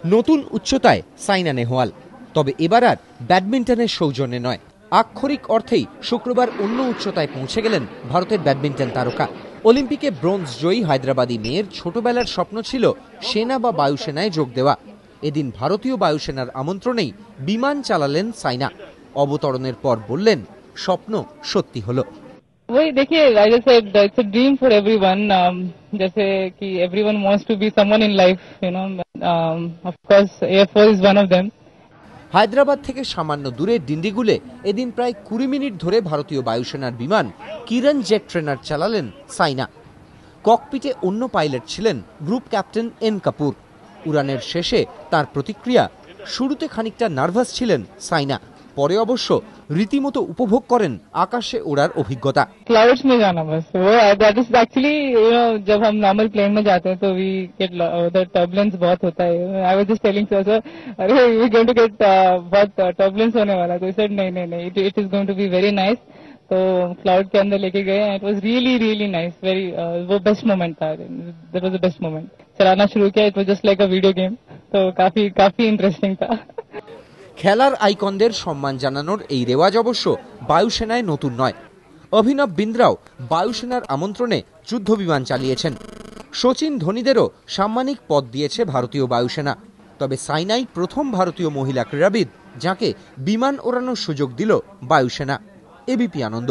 নতুন উচ্চতায় সাইনা নেহওয়াল, তবে এবার আর ব্যাডমিন্টনের সৌজন্যে নয়, আক্ষরিক অর্থেই শুক্রবার অন্য উচ্চতায় পৌঁছে গেলেন ভারতের ব্যাডমিন্টন তারকা। অলিম্পিকে ব্রোঞ্জ জয়ী হায়দ্রাবাদী মেয়ের ছোটবেলার স্বপ্ন ছিল সেনা বা বায়ুসেনায় যোগ দেওয়া। এদিন ভারতীয় বায়ুসেনার আমন্ত্রণেই বিমান চালালেন সাইনা। অবতরণের পর বললেন, স্বপ্ন সত্যি হলো। वही देखिए, आई जैसे it's a dream for everyone, जैसे कि everyone wants to be someone in life, you know, of course air force is one of them. Hyderabad থেকে সামান্য দূরে ডিন্ডিগুলে এদিন প্রায় 20 মিনিট ধরে ভারতীয় বায়ুসেনার বিমান কিরণ জেট ট্রেনার চালালেন সাইনা। ককপিটে অন্য পাইলট ছিলেন গ্রুপ ক্যাপ্টেন এন কাপুর। উড়ানের শেষে তার প্রতিক্রিয়া, শুরুতে খানিকটা নার্ভাস ছিলেন সাইনা, পরে অবশ্য রীতিমতো উপভোগ করেন আকাশে ওড়ার অভিজ্ঞতা। क्लाउड्स में जाना बस वो that is actually, you know, जब हम नॉर्मल प्लेन में जाते हैं तो वी गेट द टर्बुलेंस बहुत होता है। I was just telling sir, अरे वी गोइंग टू गेट बहुत टर्बुलेंस होने वाला है, तो सर नहीं नहीं नहीं, it is going to be very nice. तो क्लाउड के अंदर लेके गए, it was really really nice, very वो बेस्ट मोमेंट था, that was the best moment. चलाना शुरू किया, it was just like a video game, तो काफी इंटरेस्टिंग था। খেলার আইকনদের সম্মান জানানোর এই রেওয়াজ অবশ্য বায়ুসেনায় নতুন নয়। অভিনব বিন্দ্রাও বায়ুসেনার আমন্ত্রণে যুদ্ধবিমান চালিয়েছেন। শচীন ধোনিদেরও সাম্মানিক পদ দিয়েছে ভারতীয় বায়ুসেনা। তবে সাইনাই প্রথম ভারতীয় মহিলা ক্রীড়াবিদ যাকে বিমান ওড়ানোর সুযোগ দিল বায়ুসেনা। এবিপি আনন্দ।